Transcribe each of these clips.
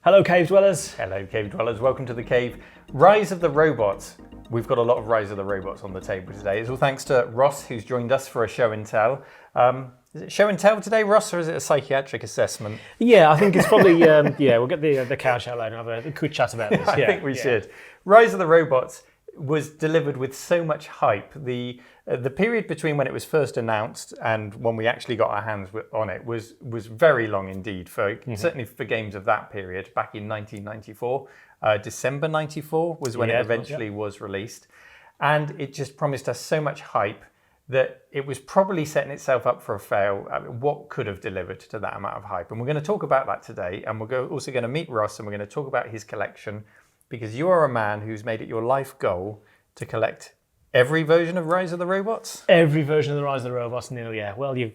Hello, Cave Dwellers. Hello, Cave Dwellers. Welcome to the Cave. Rise of the Robots. We've got a lot of Rise of the Robots on the table today. It's all thanks to Ross, who's joined us for a show and tell. Is it show and tell today, Ross, or is it a psychiatric assessment? Yeah, I think it's probably, we'll get the couch out later and have a quick chat about this. I think we should. Rise of the Robots was delivered with so much hype. The period between when it was first announced and when we actually got our hands on it was very long indeed, certainly for games of that period, back in 1994. December 94 was when it eventually was released. And it just promised us so much hype that it was probably setting itself up for a fail. I mean, what could have delivered to that amount of hype? And we're going to talk about that today. And we're also going to meet Ross and we're going to talk about his collection, because you are a man who's made it your life goal to collect every version of Rise of the Robots? Every version of the Rise of the Robots, Neil, yeah. Well, you've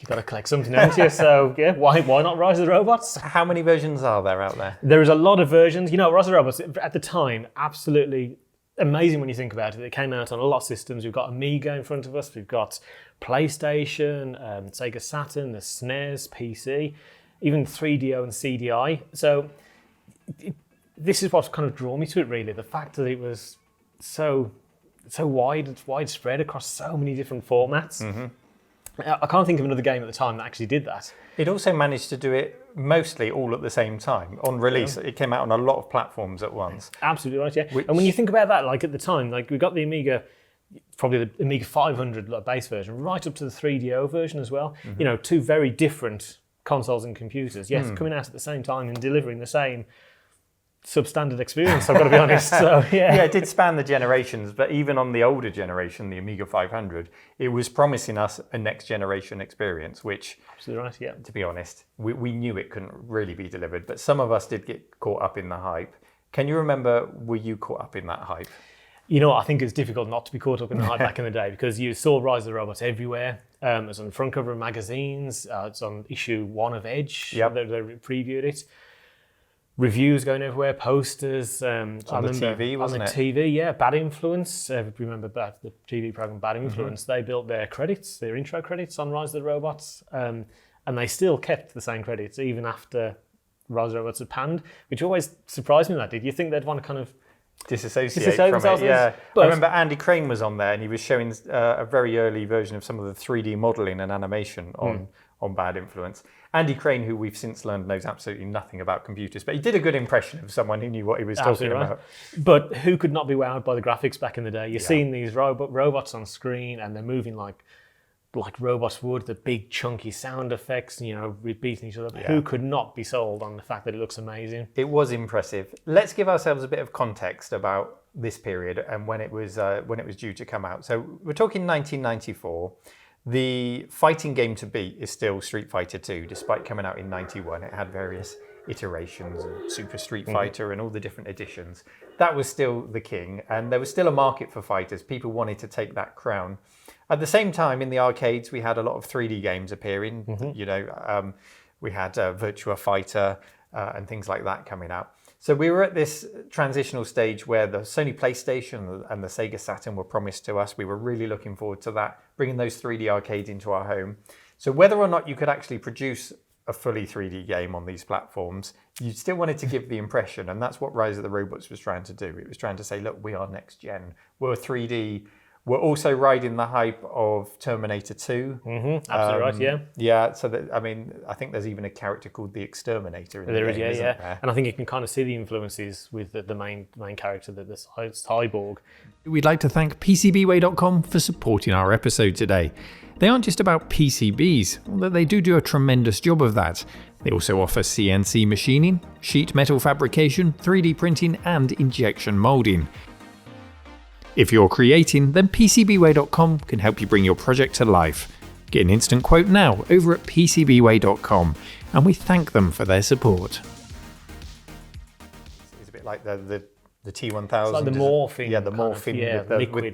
got to collect something, haven't you? So, yeah, why not Rise of the Robots? How many versions are there out there? There is a lot of versions. You know, Rise of the Robots, at the time, absolutely amazing when you think about it. It came out on a lot of systems. We've got Amiga in front of us. We've got PlayStation, Sega Saturn, the SNES, PC, even 3DO and CDI. So this is what's kind of drawn me to it, really. The fact that it was so widespread across so many different formats. Mm-hmm. I can't think of another game at the time that actually did that. It also managed to do it mostly all at the same time. On release, it came out on a lot of platforms at once. Absolutely right, yeah. And when you think about that, like at the time, like we got the Amiga, probably the Amiga 500 base version, right up to the 3DO version as well. Mm-hmm. You know, two very different consoles and computers, yes, coming out at the same time and delivering the same substandard experience, I've got to be honest. So yeah, it did span the generations, but even on the older generation, the Amiga 500, it was promising us a next generation experience, which, absolutely right, yeah. To be honest, we knew it couldn't really be delivered, but some of us did get caught up in the hype. Can you remember, were you caught up in that hype? You know, I think it's difficult not to be caught up in the hype back in the day, because you saw Rise of the Robots everywhere. It was on the front cover of magazines. It's on issue 1 of Edge. Yep. They previewed it. Reviews going everywhere, posters. On the TV, wasn't it? On the TV, yeah. Bad Influence. Remember the TV program Bad Influence? Mm-hmm. They built their credits, their intro credits on Rise of the Robots, and they still kept the same credits even after Rise of the Robots had panned, which always surprised me. That did you think they'd want to kind of disassociate from it? Yeah. But I remember Andy Crane was on there, and he was showing a very early version of some of the 3D modelling and animation on Bad Influence. Andy Crane, who we've since learned knows absolutely nothing about computers, but he did a good impression of someone who knew what he was talking about. But who could not be wowed by the graphics back in the day? You're seeing these robots on screen, and they're moving like robots would, the big chunky sound effects, you know, beating each other. Yeah. Who could not be sold on the fact that it looks amazing? It was impressive. Let's give ourselves a bit of context about this period and when it was due to come out. So we're talking 1994. The fighting game to beat is still Street Fighter 2, despite coming out in 91. It had various iterations and Super Street Fighter and all the different editions. That was still the king, and there was still a market for fighters. People wanted to take that crown. At the same time, in the arcades, we had a lot of 3D games appearing. Mm-hmm. You know, we had Virtua Fighter and things like that coming out. So we were at this transitional stage where the Sony PlayStation and the Sega Saturn were promised to us. We were really looking forward to that, bringing those 3D arcades into our home. So whether or not you could actually produce a fully 3D game on these platforms, you still wanted to give the impression, and that's what Rise of the Robots was trying to do. It was trying to say, look, we are next gen. We're 3D. We're also riding the hype of Terminator 2. Mm-hmm. Absolutely right, yeah. Yeah, so that, I mean, I think there's even a character called the Exterminator in the game, isn't there? And I think you can kind of see the influences with the main character, the cyborg. We'd like to thank PCBWay.com for supporting our episode today. They aren't just about PCBs, although they do a tremendous job of that. They also offer CNC machining, sheet metal fabrication, 3D printing, and injection molding. If you're creating, then PCBWay.com can help you bring your project to life. Get an instant quote now over at PCBWay.com, and we thank them for their support. It's a bit like the T1000. It's like the morphing. Yeah, the morphing with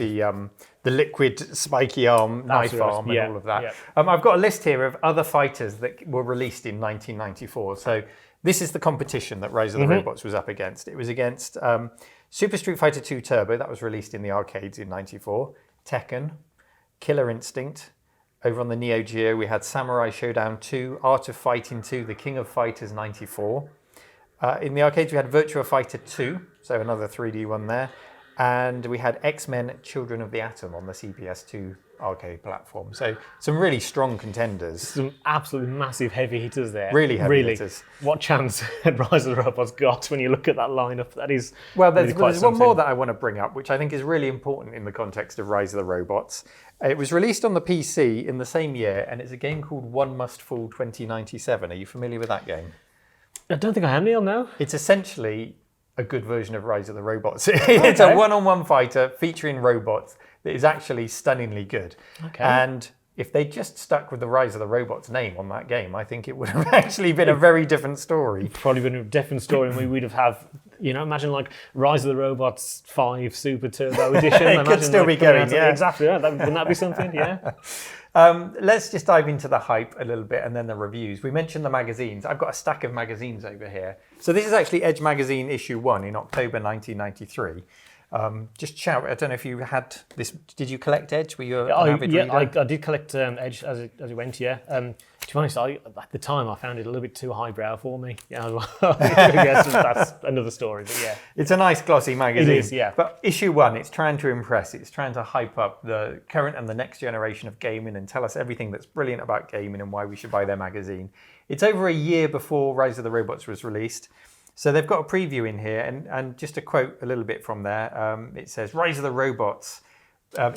the liquid spiky arm, knife arm, and all of that. Yeah. I've got a list here of other fighters that were released in 1994. So this is the competition that Rise of the Robots was up against. It was against Super Street Fighter 2 Turbo, that was released in the arcades in 94. Tekken, Killer Instinct. Over on the Neo Geo, we had Samurai Showdown 2, Art of Fighting 2, The King of Fighters 94. In the arcades, we had Virtua Fighter 2, so another 3D one there. And we had X-Men Children of the Atom on the CPS2 arcade platform. So some really strong contenders. Some absolutely massive heavy hitters there. Really heavy hitters. What chance had Rise of the Robots got when you look at that lineup? That is Well, really quite there's one something. more that I want to bring up, which I think is really important in the context of Rise of the Robots. It was released on the PC in the same year, and it's a game called One Must Fall 2097. Are you familiar with that game? I don't think I am, Neil, no. It's essentially a good version of Rise of the Robots. It's a one-on-one fighter featuring robots that is actually stunningly good. Okay. And if they just stuck with the Rise of the Robots name on that game, I think it would have actually been a very different story. Probably been a different story, and we would have imagine like Rise of the Robots 5 Super Turbo Edition. It could still be going, yeah. Exactly, yeah. Wouldn't that be something? Yeah. Let's just dive into the hype a little bit and then the reviews. We mentioned the magazines. I've got a stack of magazines over here. So this is actually Edge Magazine issue 1 in October 1993. Just shout, I don't know if you had this, did you collect Edge? Were you an avid reader? I did collect Edge as it went, yeah. To be honest, at the time I found it a little bit too highbrow for me. Yeah, yes, that's another story, but yeah. It's a nice glossy magazine. It is, yeah. But issue 1, it's trying to impress. It's trying to hype up the current and the next generation of gaming and tell us everything that's brilliant about gaming and why we should buy their magazine. It's over a year before Rise of the Robots was released. So they've got a preview in here, and just to quote a little bit from there, it says, Rise of the Robots,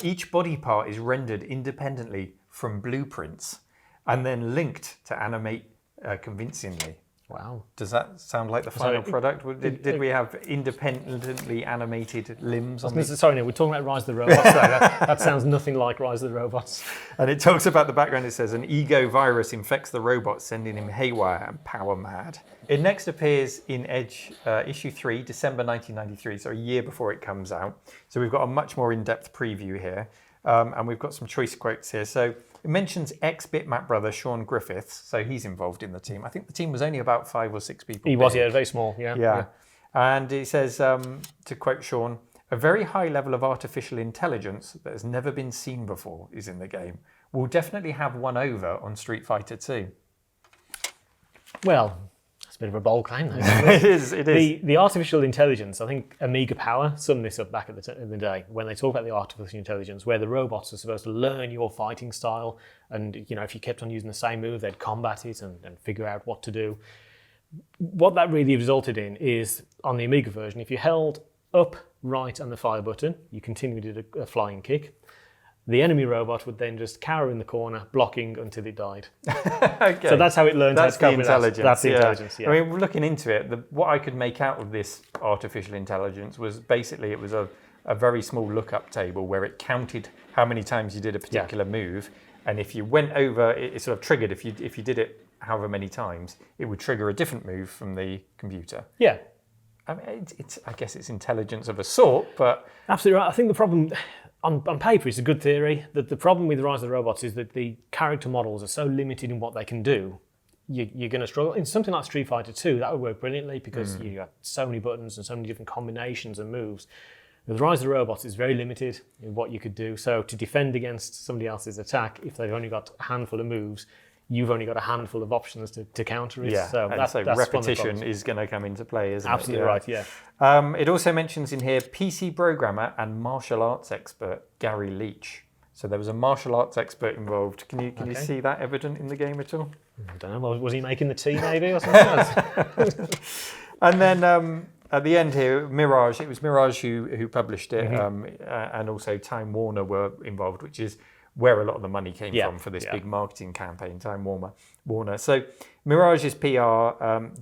each body part is rendered independently from blueprints and then linked to animate convincingly. Wow. Does that sound like the final product? Did we have independently animated limbs on this? Sorry, Neil, we're talking about Rise of the Robots. that sounds nothing like Rise of the Robots. And it talks about the background. It says, an ego virus infects the robot, sending him haywire and power mad. It next appears in Edge issue 3, December 1993, so a year before it comes out. So we've got a much more in-depth preview here. And we've got some choice quotes here. So it mentions ex-Bitmap brother Sean Griffiths, so he's involved in the team. I think the team was only about 5 or 6 people. He was, yeah, very small, yeah. Yeah. And he says, to quote Sean, a very high level of artificial intelligence that has never been seen before is in the game. We'll definitely have one over on Street Fighter 2. Well, that's a bit of a bold claim, though. It is. The artificial intelligence, I think Amiga Power summed this up back in the day when they talk about the artificial intelligence, where the robots are supposed to learn your fighting style, and if you kept on using the same move, they'd combat it and figure out what to do. What that really resulted in is, on the Amiga version, if you held up, right, and the fire button, you continued a flying kick. The enemy robot would then just cower in the corner, blocking until it died. Okay. So that's how it learned how to cover. That's the intelligence, yeah. I mean, looking into it, what I could make out of this artificial intelligence was basically it was a very small lookup table where it counted how many times you did a particular move, and if you went over, it sort of triggered. If you did it however many times, it would trigger a different move from the computer. Yeah. I mean, I guess it's intelligence of a sort, but absolutely right. I think the problem. On paper, it's a good theory. The problem with Rise of the Robots is that the character models are so limited in what they can do. You're going to struggle. In something like Street Fighter 2, that would work brilliantly because you got so many buttons and so many different combinations and moves. With Rise of the Robots, it's very limited in what you could do. So to defend against somebody else's attack, if they've only got a handful of moves, you've only got a handful of options to counter it. Yeah, so that's repetition is going to come into play, isn't Absolutely it? Absolutely right, yeah. It also mentions in here PC programmer and martial arts expert Gary Leach. So there was a martial arts expert involved. Can you see that evident in the game at all? I don't know. Was he making the tea maybe or something else? And then at the end here, Mirage. It was Mirage who published it, and also Time Warner were involved, which is where a lot of the money came from for this big marketing campaign, Time Warner. So Mirage's PR,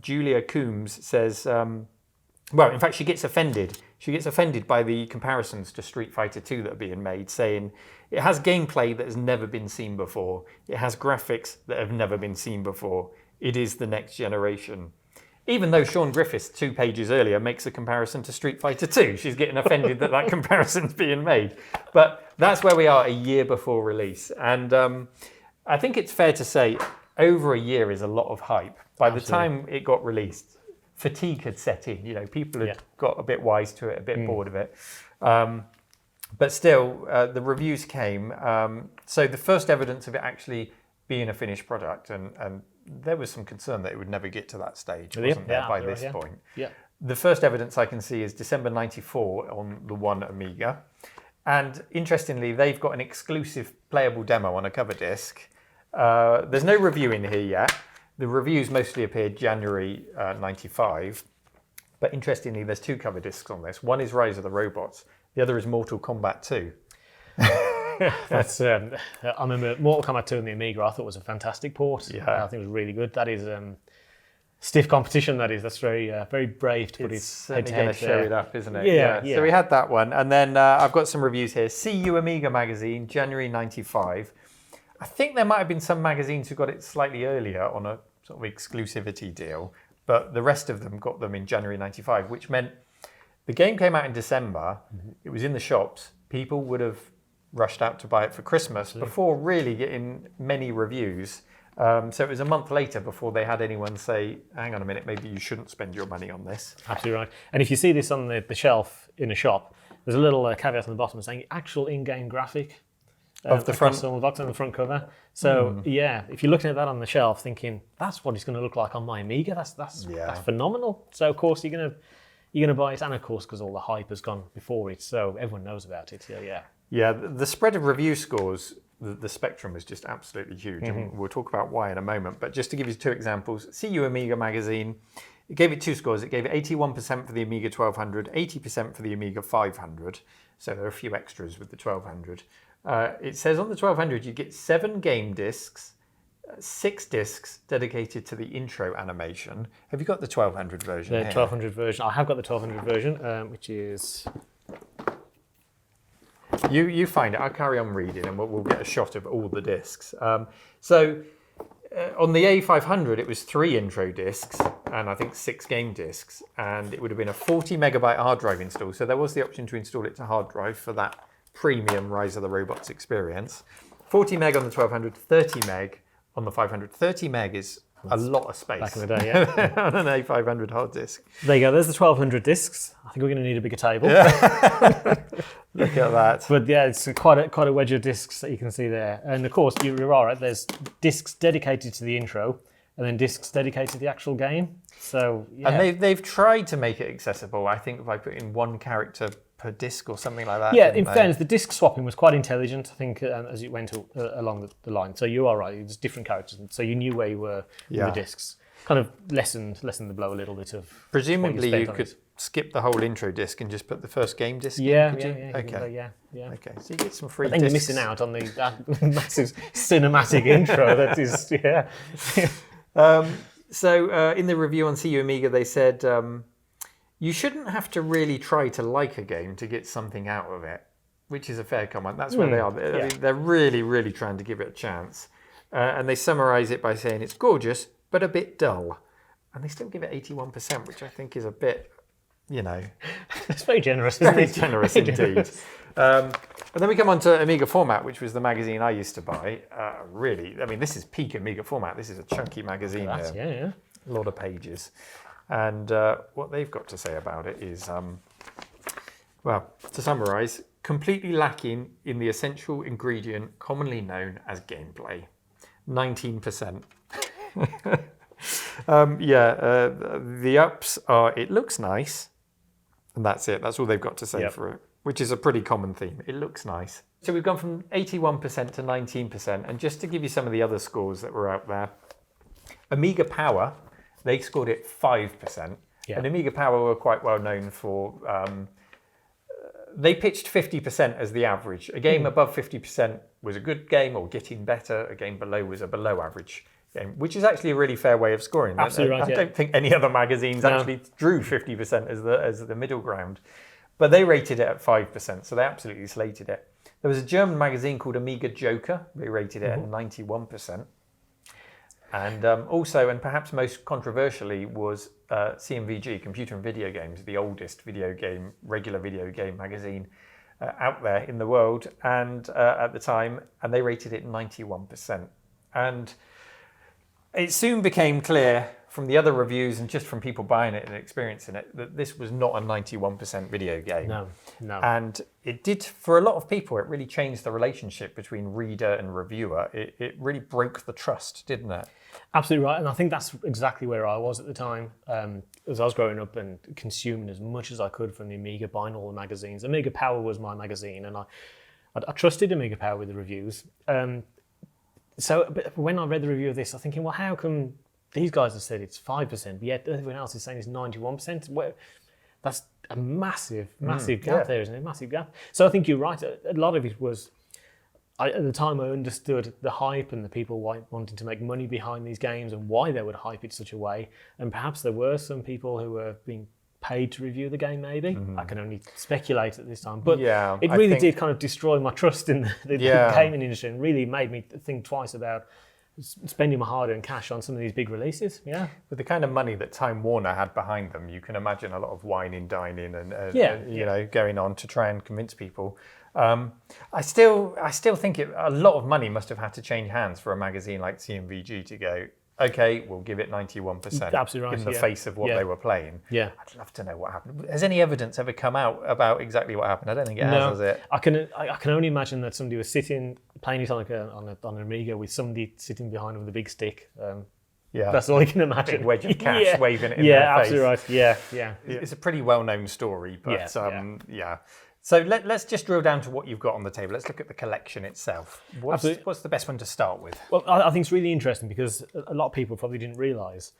Julia Coombs says, well, in fact, she gets offended. She gets offended by the comparisons to Street Fighter 2 that are being made, saying it has gameplay that has never been seen before. It has graphics that have never been seen before. It is the next generation. Even though Sean Griffiths 2 pages earlier makes a comparison to Street Fighter 2, she's getting offended that comparison's being made. But that's where we are a year before release. And I think it's fair to say over a year is a lot of hype. By the time it got released, fatigue had set in. People had got a bit wise to it, a bit bored of it. But still, the reviews came. So the first evidence of it actually being a finished product and there was some concern that it would never get to that stage, Yeah, wasn't there, yeah, by absolutely, this yeah. point? Yeah. The first evidence I can see is December 94 on the One Amiga. And interestingly, they've got an exclusive playable demo on a cover disc. There's no review in here yet. The reviews mostly appeared January 95. But interestingly, there's 2 cover discs on this. One is Rise of the Robots. The other is Mortal Kombat 2. That's. I remember Mortal Kombat 2 on the Amiga. I thought was a fantastic port. Yeah. I think it was really good. That is stiff competition. That's very very brave to put It's his certainly head-to-head going to show there. it up, isn't it? Yeah. So we had that one. And then I've got some reviews here. See You Amiga magazine, January 95. I think there might have been some magazines who got it slightly earlier on a sort of exclusivity deal, but the rest of them got them in January 95, which meant the game came out in December. It was in the shops. People would have rushed out to buy it for Christmas before really getting many reviews. So it was a month later before they had anyone say, hang on a minute, maybe you shouldn't spend your money on this. Absolutely right. And if you see this on the shelf in a shop, there's a little caveat on the bottom saying actual in-game graphic Of the front. on the box on the front cover. So yeah, if you're looking at that on the shelf, thinking that's what it's going to look like on my Amiga, that's phenomenal. So of course you're gonna buy it, and of course because all the hype has gone before it, so everyone knows about it. Yeah, the spread of review scores, the spectrum was just absolutely huge. And we'll talk about why in a moment. But just to give you 2 examples, See You Amiga magazine, it gave it 2 scores. It gave it 81% for the Amiga 1200, 80% for the Amiga 500. So there are a few extras with the 1200. It says on the 1200 you get 7 game discs, 6 discs dedicated to the intro animation. Have you got the 1200 version? The here? 1200 version. I have got the 1200 version, which is. You find it. I'll carry on reading, and we'll get a shot of all the discs. On the A500, it was 3 intro discs and I think 6 game discs, and it would have been a 40 megabyte hard drive install. So there was the option to install it to hard drive for that premium Rise of the Robots experience. 40 meg on the 1200, 30 meg on the 500. 30 meg is a lot of space. Back in the day, yeah. On an A500 hard disk. There you go. There's the 1200 discs. I think we're going to need a bigger table. Look at that. But yeah, it's quite a wedge of discs that you can see there. And of course, you're all right. There's discs dedicated to the intro, and then discs dedicated to the actual game. So yeah. And they've tried to make it accessible, I think, by putting 1 character per disc or something like that. Yeah, in fairness, the disc swapping was quite intelligent, I think, as it went along the line. So you are right, there's different characters, so you knew where you were with the discs. Kind of lessened the blow a little bit of. Presumably, you could skip the whole intro disc and just put the first game disc in. Yeah. Okay, so you get some free I think discs. you're missing out on the massive cinematic intro that is, yeah. So in the review on See You Amiga, they said, you shouldn't have to really try to like a game to get something out of it, which is a fair comment. That's where they are. I mean, they're really, really trying to give it a chance. And they summarise it by saying it's gorgeous, but a bit dull. And they still give it 81%, which I think is a bit, It's very generous, isn't very it? generous Very indeed. generous. And then we come on to Amiga Format, which was the magazine I used to buy. Really, I mean, this is peak Amiga Format. This is a chunky magazine here. Yeah. A lot of pages. And what they've got to say about it is, well, to summarise, completely lacking in the essential ingredient commonly known as gameplay. 19%. The ups are, it looks nice, and that's it. That's all they've got to say for it, which is a pretty common theme. It looks nice. So we've gone from 81% to 19%, and just to give you some of the other scores that were out there, Amiga Power, they scored it 5%. Yeah. And Amiga Power were quite well known for, they pitched 50% as the average. A game above 50% was a good game or getting better. A game below was a below average game, which is actually a really fair way of scoring. Absolutely right, I don't think any other magazines actually drew 50% as the middle ground. But they rated it at 5%, so they absolutely slated it. There was a German magazine called Amiga Joker. They rated it at 91%. And also, and perhaps most controversially, was CMVG, Computer and Video Games, the oldest regular video game magazine out there in the world, and at the time, and they rated it 91%. And it soon became clear from the other reviews and just from people buying it and experiencing it, that this was not a 91% video game. No. And it did, for a lot of people, it really changed the relationship between reader and reviewer. It really broke the trust, didn't it? Absolutely right. And I think that's exactly where I was at the time. As I was growing up and consuming as much as I could from the Amiga, buying all the magazines. Amiga Power was my magazine, and I trusted Amiga Power with the reviews. So but when I read the review of this, I'm thinking, well, how come these guys have said it's 5%, yet everyone else is saying it's 91%? Well, that's a massive gap there, isn't it? Massive gap. So I think you're right. A lot of it was, at the time I understood the hype and the people wanting to make money behind these games and why they would hype it such a way. And perhaps there were some people who were being paid to review the game, maybe. I can only speculate at this time. But it really did kind of destroy my trust in the gaming industry and really made me think twice about spending my hard-earned cash on some of these big releases. Yeah. With the kind of money that Time Warner had behind them, you can imagine a lot of whining, dining, and you know, going on to try and convince people. I still think a lot of money must have had to change hands for a magazine like CMVG to go, okay, we'll give it 91%. Absolutely right, in the face of what they were playing. Yeah. I'd love to know what happened. Has any evidence ever come out about exactly what happened? I don't think it has it? I can only imagine that somebody was sitting, playing it on an Amiga with somebody sitting behind them with a big stick. That's all I can imagine. Big wedge of cash waving it in their face. Yeah, absolutely right. Yeah. It's a pretty well-known story, but So let's just drill down to what you've got on the table. Let's look at the collection itself. What's the best one to start with? Well, I think it's really interesting because a lot of people probably didn't realise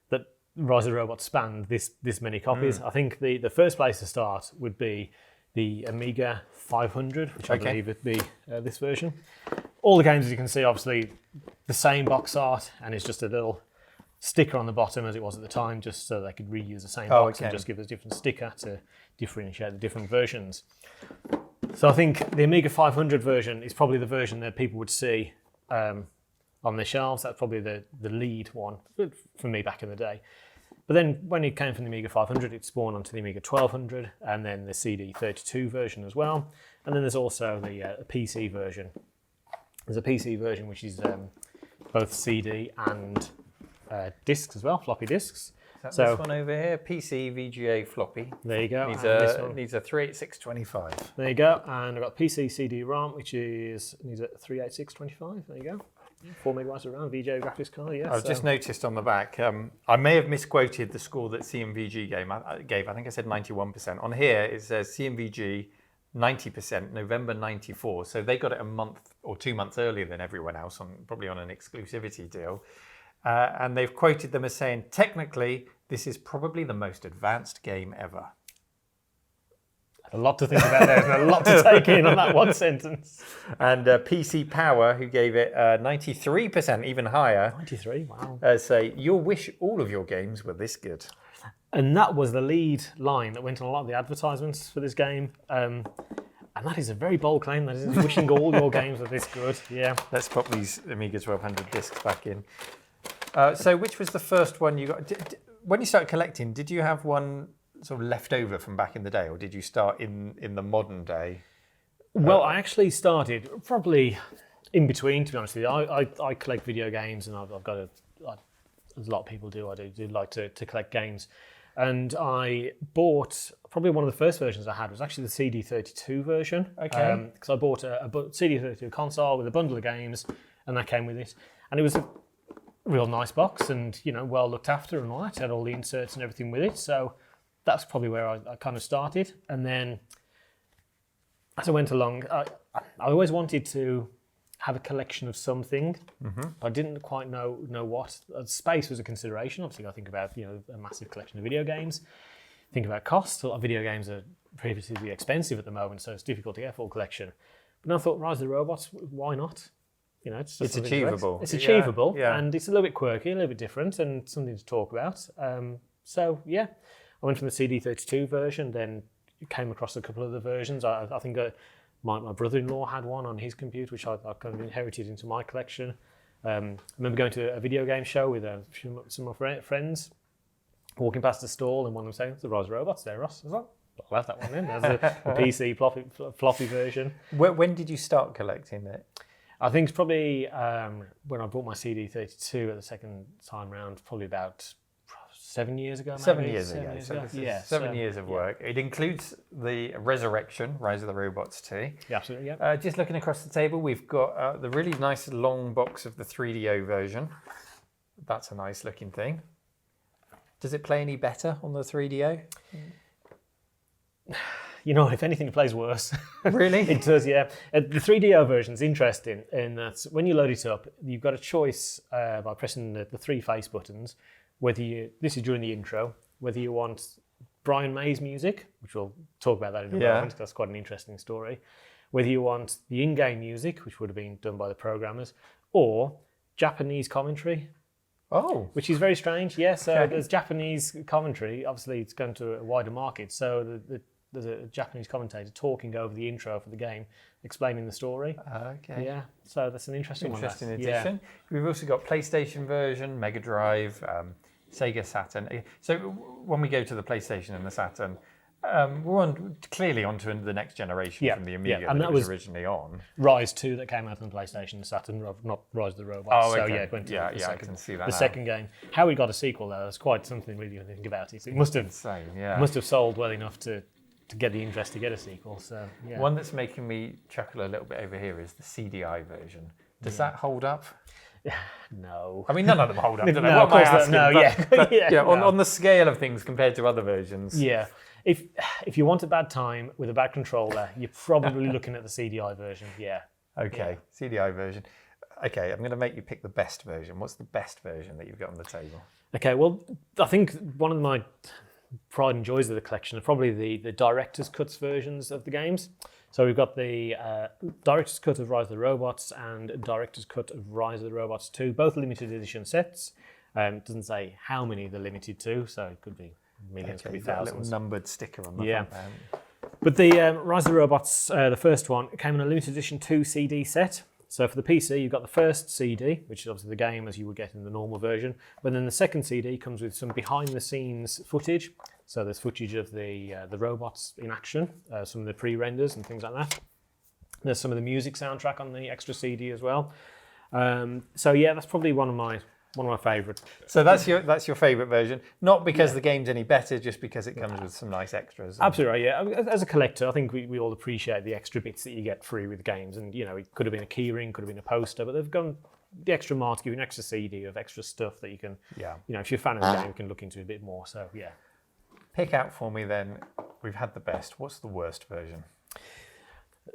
that Rise of the Robots spanned this many copies. I think the first place to start would be the Amiga 500, which I believe would be this version. All the games, as you can see, obviously the same box art, and it's just a little sticker on the bottom as it was at the time, just so they could reuse the same box and just give us a different sticker to differentiate the different versions. So I think the Amiga 500 version is probably the version that people would see on their shelves. That's probably the lead one for me back in the day. But then when it came from the Amiga 500, it spawned onto the Amiga 1200 and then the CD32 version as well. And then there's also the PC version. There's a PC version which is both CD and discs as well, floppy discs. So this one over here, PC VGA floppy. There you go. Needs a 38625. There you go. And I've got PC CD-ROM, which needs a 38625. There you go. 4 megabytes of RAM, VGA graphics card. Yeah. I've just noticed on the back. I may have misquoted the score that CMVG gave. I think I said 91%. On here it says CMVG 90%, November 94. So they got it a month or 2 months earlier than everyone else, probably on an exclusivity deal. And they've quoted them as saying, technically, this is probably the most advanced game ever. A lot to think about there, and a lot to take in on that one sentence. And PC Power, who gave it 93%, even higher. 93, wow. Say, you'll wish all of your games were this good. And that was the lead line that went on a lot of the advertisements for this game. And that is a very bold claim, that is, wishing all your games were this good. Yeah. Let's pop these Amiga 1200 discs back in. So which was the first one you got? When you started collecting, did you have one sort of left over from back in the day, or did you start in the modern day? Well, I actually started probably in between, to be honest with you. I collect video games, and I've got as a lot of people do, I do like to collect games. And I bought, probably one of the first versions I had was actually the CD32 version. Okay. Because I bought a CD32 console with a bundle of games, and that came with it. And it was a real nice box and, you know, well looked after and all that. It had all the inserts and everything with it. So that's probably where I kind of started. And then as I went along, I always wanted to have a collection of something. I didn't quite know what. Space was a consideration. Obviously, I think about, you know, a massive collection of video games. Think about cost. A lot of video games are previously expensive at the moment, so it's difficult to get a full collection. But then I thought, Rise of the Robots, why not? You know, it's achievable. It's achievable, and it's a little bit quirky, a little bit different, and something to talk about. So yeah, I went from the CD32 version, then came across a couple of the versions. I think my brother-in-law had one on his computer, which I kind of inherited into my collection. I remember going to a video game show with some of my friends, walking past the stall, and one of them saying, "It's the Rise of Robots there, Ross." I was like, I'll have that one then. There's a PC floppy version. When did you start collecting it? I think it's probably when I bought my CD32 at the second time round, probably about 7 years ago, maybe? 7 years ago. Years So ago. this is Yeah, 7 years of work. It includes the Resurrection, Rise of the Robots 2. Yeah, absolutely, yeah. Just looking across the table, we've got the really nice long box of the 3DO version. That's a nice looking thing. Does it play any better on the 3DO? You know, if anything, it plays worse. Really? It does, yeah. The 3DO version is interesting in that when you load it up, you've got a choice by pressing the 3 face buttons, whether you, this is during the intro, whether you want Brian May's music, which we'll talk about that in a moment, that's quite an interesting story, whether you want the in-game music, which would have been done by the programmers, or Japanese commentary. Oh. Which is very strange, yes. There's Japanese commentary. Obviously, it's going to a wider market. So there's a Japanese commentator talking over the intro for the game, explaining the story. Okay. Yeah, so that's an interesting one. Interesting addition. Yeah. We've also got PlayStation version, Mega Drive, Sega Saturn. So when we go to the PlayStation and the Saturn, we're clearly onto the next generation from the Amiga and that was originally on. Rise 2 that came out on the PlayStation, the Saturn, not Rise of the Robots. Oh, okay. So yeah, it went to the second, I can see that the second game. How we got a sequel though, that's quite something really to think about it. It must have sold well enough to get the interest to get a sequel. So yeah. One that's making me chuckle a little bit over here is the CDI version. Does that hold up? No. I mean, none of them hold up. No, What am I asking? No. On the scale of things compared to other versions. Yeah. If you want a bad time with a bad controller, you're probably looking at the CDI version. Yeah. Okay, yeah. CDI version. Okay, I'm going to make you pick the best version. What's the best version that you've got on the table? Okay, well, I think one of my pride and joys of the collection are probably the director's cuts versions of the games. So we've got the director's cut of Rise of the Robots and director's cut of Rise of the Robots 2, both limited edition sets. It doesn't say how many they're limited to, so it could be millions, could be thousands. A little numbered sticker on the front there. But the Rise of the Robots, the first one, came in a limited edition 2 CD set. So for the PC, you've got the first CD, which is obviously the game as you would get in the normal version. But then the second CD comes with some behind-the-scenes footage. So there's footage of the robots in action, some of the pre-renders and things like that. There's some of the music soundtrack on the extra CD as well. So yeah, that's probably one of my favourites. So that's your favourite version, not because the game's any better, just because it comes with some nice extras. Absolutely right, yeah. As a collector, I think we all appreciate the extra bits that you get free with games, and you know, it could have been a keyring, could have been a poster, but they've gone the extra mile to give you an extra CD of extra stuff that you can, you know, if you're a fan of the game, you can look into a bit more. So yeah. Pick out for me then. We've had the best. What's the worst version?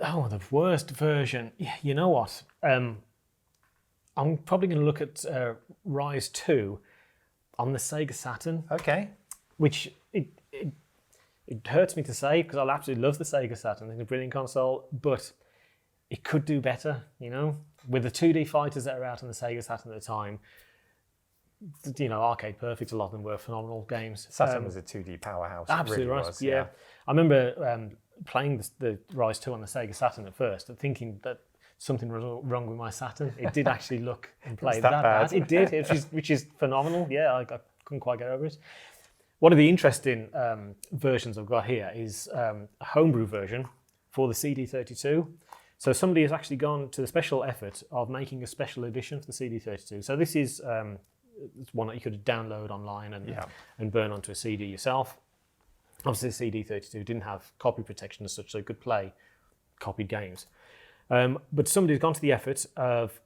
Oh, the worst version. Yeah, you know what? I'm probably going to look at Rise 2 on the Sega Saturn. Okay. Which it hurts me to say because I absolutely love the Sega Saturn. It's a brilliant console, but it could do better, you know? With the 2D fighters that are out on the Sega Saturn at the time, you know, Arcade Perfect, a lot of them were phenomenal games. Saturn was a 2D powerhouse. Absolutely really right, was, yeah. I remember playing the Rise 2 on the Sega Saturn at first and thinking that something was wrong with my Saturn. It did actually look and play that bad. It did, which is phenomenal. Yeah, I couldn't quite get over it. One of the interesting versions I've got here is a homebrew version for the CD32. So somebody has actually gone to the special effort of making a special edition for the CD32. So this is it's one that you could download online and burn onto a CD yourself. Obviously, the CD32 didn't have copy protection as such, so you could play copied games. But somebody's gone to the effort of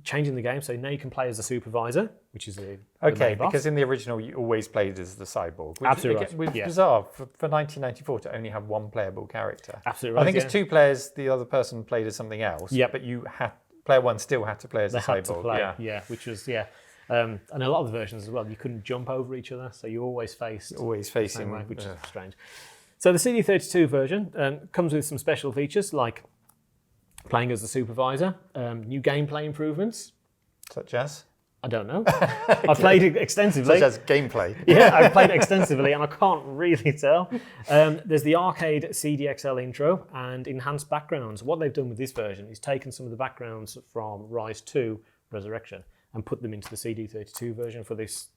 changing the game, so now you can play as a supervisor, which is the main boss. Because in the original you always played as the cyborg. Which Absolutely again, was bizarre for 1994 to only have one playable character. Absolutely right. I think it's 2 players. The other person played as something else. Yep. But player 1 still had to play as the cyborg. To play, which was and a lot of the versions as well, you couldn't jump over each other, so you always facing the same way, which is strange. So the CD32 version comes with some special features like playing as the supervisor, new gameplay improvements. Such as? I don't know. I've played it extensively. Such as gameplay. Yeah, I've played it extensively and I can't really tell. There's the arcade CDXL intro and enhanced backgrounds. What they've done with this version is taken some of the backgrounds from Rise 2 Resurrection and put them into the CD32 version for this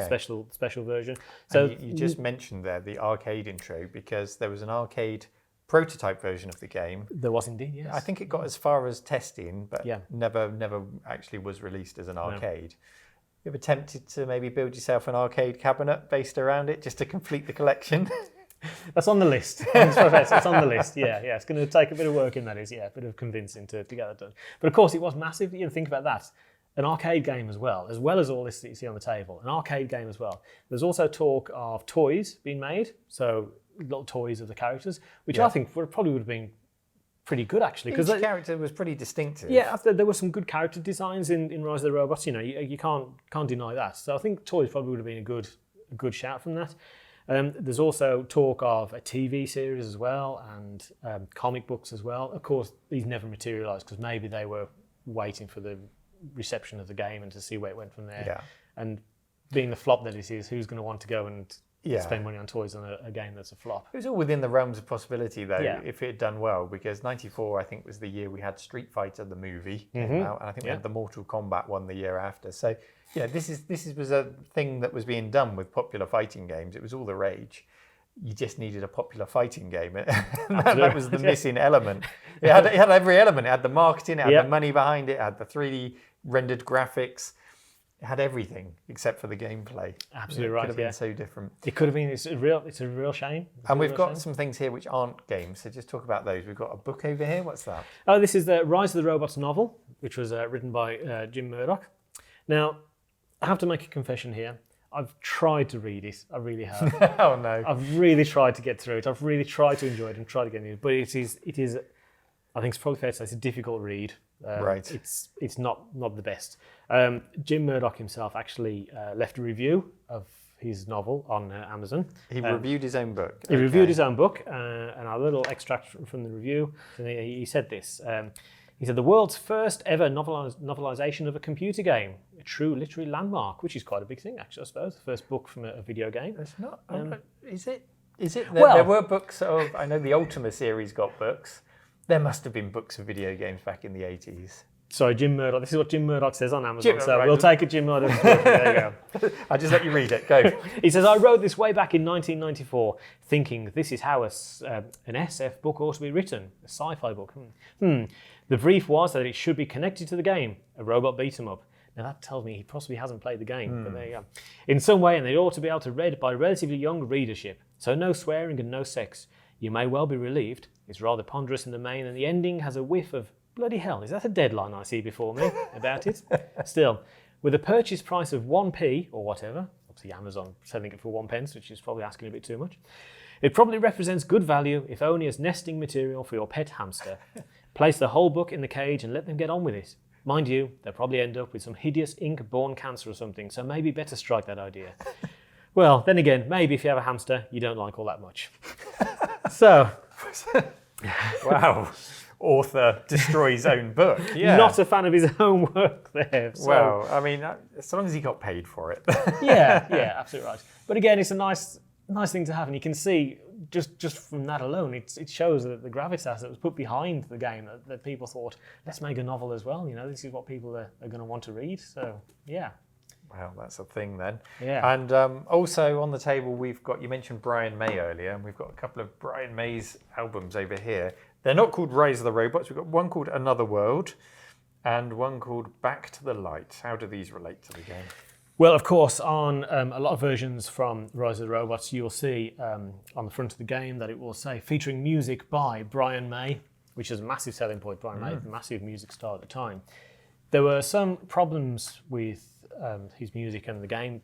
special version. So you just mentioned there the arcade intro because there was an arcade prototype version of the game. There was indeed, yes. I think it got as far as testing, but never actually was released as an arcade. You ever tempted to maybe build yourself an arcade cabinet based around it just to complete the collection? That's on the list. It's on the list. Yeah. It's going to take a bit of work in that. A bit of convincing to get that done. But of course, it was massive. You know, think about that. An arcade game as well as all this that you see on the table. An arcade game as well. There's also talk of toys being made. So little toys of the characters, which I think probably would have been pretty good actually, because each character was pretty distinctive. Yeah, there were some good character designs in Rise of the Robots. You know, you can't deny that. So I think toys probably would have been a good shout from that. There's also talk of a TV series as well and comic books as well. Of course, these never materialised because maybe they were waiting for the reception of the game and to see where it went from there. Yeah. And being the flop that it is, who's going to want to go and spend money on toys on a game that's a flop? It was all within the realms of possibility, though, if it had done well, because 94, I think, was the year we had Street Fighter, the movie, came out, and I think we had the Mortal Kombat one the year after. So, yeah, this was a thing that was being done with popular fighting games. It was all the rage. You just needed a popular fighting game. That was the missing element. It had every element. It had the marketing, it had the money behind it, it had the 3D rendered graphics. It had everything except for the gameplay. Absolutely right. It could have been so different. It could have been. It's a real shame. And we've got some things here which aren't games, so just talk about those. We've got a book over here. What's that? Oh, this is the Rise of the Robots novel, which was written by Jim Murdoch. Now, I have to make a confession here. I've tried to read it. I really have. Oh no! I've really tried to get through it. I've really tried to enjoy it and try to get into it. But it is. I think it's probably fair to say it's a difficult read. Right. It's not the best. Jim Murdoch himself actually left a review of his novel on Amazon. He reviewed his own book. He reviewed his own book, and a little extract from the review. He said this. He said, "The world's first ever novelization of a computer game, a true literary landmark," which is quite a big thing, actually, I suppose. The first book from a video game. It's not. Is it? There were books of. I know the Ultima series got books. There must have been books of video games back in the 80s. Sorry, Jim Murdoch. This is what Jim Murdoch says on Amazon, we'll take a Jim Murdoch. There you go. I'll just let you read it. Go. He says, "I wrote this way back in 1994, thinking this is how an SF book ought to be written, a sci-fi book. The brief was that it should be connected to the game, a robot beat 'em up. Now that tells me he possibly hasn't played the game, but there you go. In some way, and they ought to be able to read by relatively young readership. So no swearing and no sex. You may well be relieved. It's rather ponderous in the main, and the ending has a whiff of, bloody hell, is that a deadline I see before me about it? Still, with a purchase price of 1p or whatever, obviously Amazon selling it for 1 pence, which is probably asking a bit too much, it probably represents good value, if only as nesting material for your pet hamster. Place the whole book in the cage and let them get on with it. Mind you, they'll probably end up with some hideous ink-borne cancer or something, so maybe better strike that idea. Well, then again, maybe if you have a hamster, you don't like all that much." So, wow, author destroys his own book. Yeah. Not a fan of his own work there. So. Well, I mean, as long as he got paid for it. yeah, absolutely right. But again, it's a nice thing to have, and you can see just from that alone, it shows that the gravitas that was put behind the game, that people thought, let's make a novel as well. You know, this is what people are going to want to read. So, yeah. Wow, that's a thing then. Yeah. And also on the table, we've got, you mentioned Brian May earlier, and we've got a couple of Brian May's albums over here. They're not called Rise of the Robots. We've got one called Another World and one called Back to the Light. How do these relate to the game? Well, of course, on a lot of versions from Rise of the Robots, you'll see on the front of the game that it will say featuring music by Brian May, which is a massive selling point. Brian May, a massive music star at the time. There were some problems with his music and the game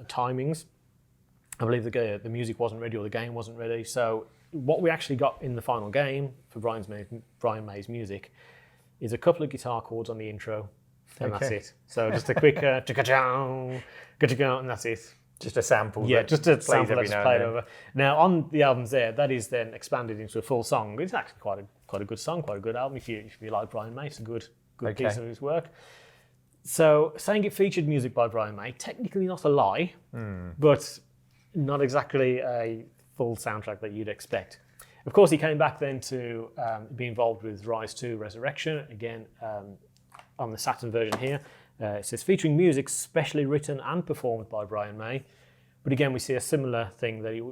timings. I believe the music wasn't ready or the game wasn't ready. So what we actually got in the final game for Brian May's music is a couple of guitar chords on the intro, and that's it. So just a quick and that's it. Just a sample. Yeah, just a sample that's played over. Now on the albums there, that is then expanded into a full song. It's actually quite a good song, quite a good album. If you like Brian May, it's a good piece of his work. So saying it featured music by Brian May, technically not a lie, but not exactly a full soundtrack that you'd expect. Of course, he came back then to be involved with Rise 2 Resurrection, again on the Saturn version here. It says featuring music specially written and performed by Brian May. But again, we see a similar thing that it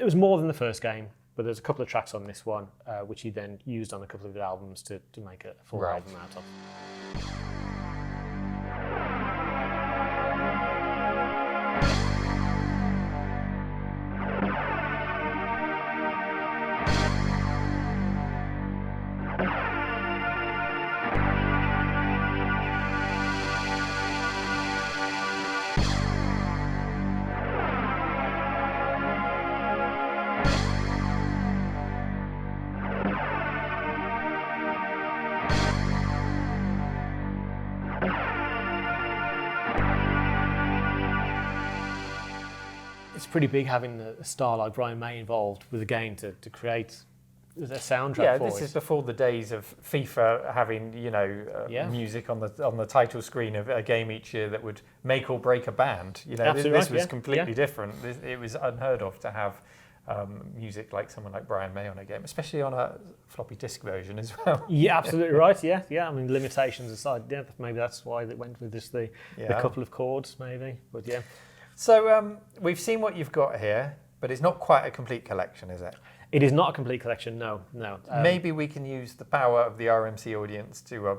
was more than the first game, but there's a couple of tracks on this one, which he then used on a couple of the albums to make a full album out of. pretty big having a star like Brian May involved with the game to create a soundtrack Yeah, for this it. is before the days of FIFA having, music on the title screen of a game each year that would make or break a band. Absolutely this right, was yeah, completely yeah. different. It was unheard of to have music like someone like Brian May on a game, especially on a floppy disk version as well. Yeah, absolutely right. Yeah. I mean, limitations aside, yeah, maybe that's why they went with just the couple of chords, maybe. But yeah. So we've seen what you've got here, but it's not quite a complete collection, is it? It is not a complete collection. No. Maybe we can use the power of the RMC audience to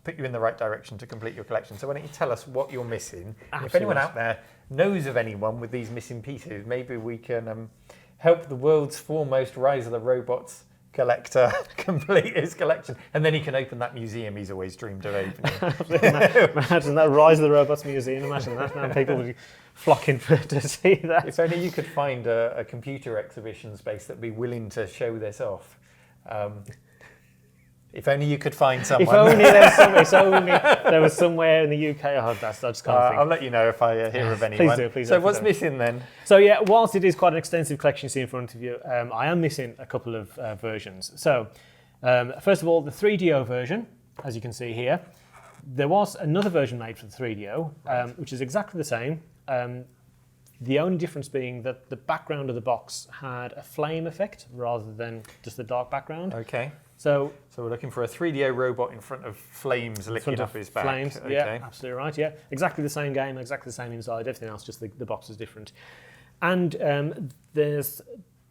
put you in the right direction to complete your collection. So why don't you tell us what you're missing? Absolutely. If anyone out there knows of anyone with these missing pieces, maybe we can help the world's foremost Rise of the Robots collector complete his collection, and then he can open that museum he's always dreamed of opening. Imagine that Rise of the Robots Museum. Imagine that, man. People would be flocking to see that. If only you could find a computer exhibition space that'd be willing to show this off. If only you could find someone. If only there was somewhere in the UK. I just can't think. I'll let you know if I hear of anyone. Please do. So what's missing then? So yeah, whilst it is quite an extensive collection you see in front of you, I am missing a couple of versions. So first of all, the 3DO version, as you can see here. There was another version made for the 3DO, which is exactly the same. The only difference being that the background of the box had a flame effect rather than just a dark background. Okay. So we're looking for a 3DO robot in front of flames licking up his back. Flames, okay. yeah, absolutely right. Yeah, exactly the same game, exactly the same inside. Everything else, just the box is different. And there's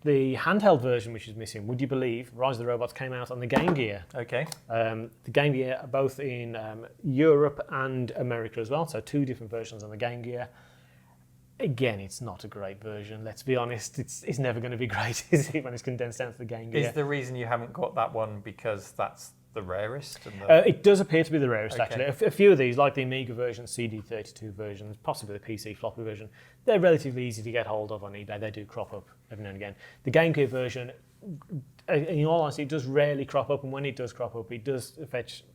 the handheld version which is missing. Would you believe Rise of the Robots came out on the Game Gear? Okay. The Game Gear, both in Europe and America as well. So 2 different versions on the Game Gear. Again, it's not a great version. Let's be honest. It's never going to be great, is it, when it's condensed down to the Game Gear? Is the reason you haven't got that one because that's the rarest? And it does appear to be the rarest, Okay. actually. A few of these, like the Amiga version, CD32 versions, possibly the PC floppy version, they're relatively easy to get hold of on eBay. They do crop up every now and again. The Game Gear version, in all honesty, it does rarely crop up, and when it does crop up, it does fetch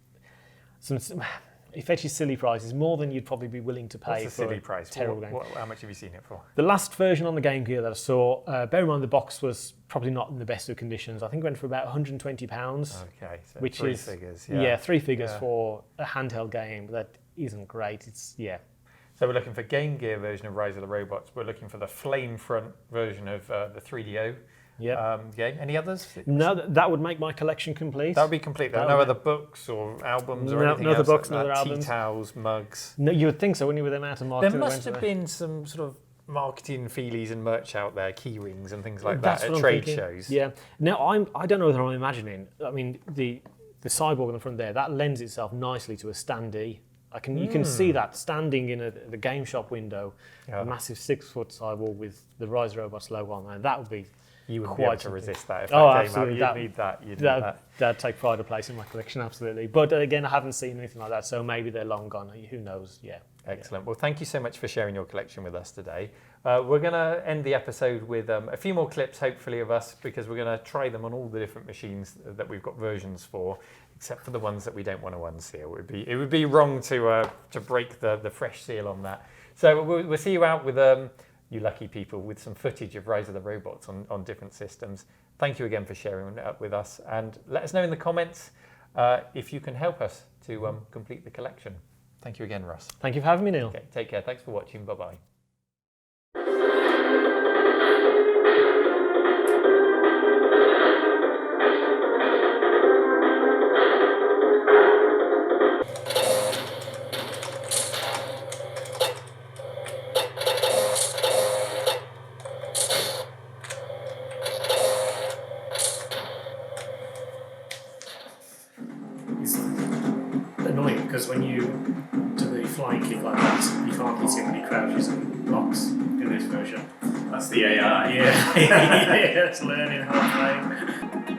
it fetches silly prices, more than you'd probably be willing to pay What's for a silly a price? terrible game. How much have you seen it for? The last version on the Game Gear that I saw, bear in mind the box was probably not in the best of conditions. I think it went for about £120. Okay, so which 3 is figures. Yeah, 3 figures Yeah. for a handheld game. That isn't great. So we're looking for Game Gear version of Rise of the Robots. We're looking for the flame front version of the 3DO game. Any others? No, that would make my collection complete. That would be complete. There are no other books or albums or anything no other else books, like no that? other albums. Tea towels, mugs. No, you would think so, wouldn't you, with the amount of marketing There that must went have to been some sort of marketing feelies and merch out there, key rings and things like That's that what at I'm trade thinking. shows. Yeah. Now, I don't know whether I'm imagining. I mean, the cyborg on the front there, that lends itself nicely to a standee. You can see that standing in the game shop window, a massive 6-foot cyborg with the Rise Robots logo on there. That would be You wouldn't quite be able to something. resist that if Oh, that came absolutely. out. You'd need that. That'd take pride of place in my collection, absolutely. But again, I haven't seen anything like that, so maybe they're long gone. Who knows? Yeah. Excellent. Well, thank you so much for sharing your collection with us today. We're going to end the episode with a few more clips, hopefully, of us, because we're going to try them on all the different machines that we've got versions for, except for the ones that we don't want to unseal. It would be wrong to break the fresh seal on that. So we'll see you out with you lucky people with some footage of Rise of the Robots on different systems. Thank you again for sharing that with us, and let us know in the comments if you can help us to complete the collection. Thank you again, Russ. Thank you for having me, Neil. Okay, take care. Thanks for watching. Bye-bye. It's annoying because when you do the flying kick like that, you can't hit him when he crouches and blocks in this version. That's the AI. Yeah, it's learning how to play.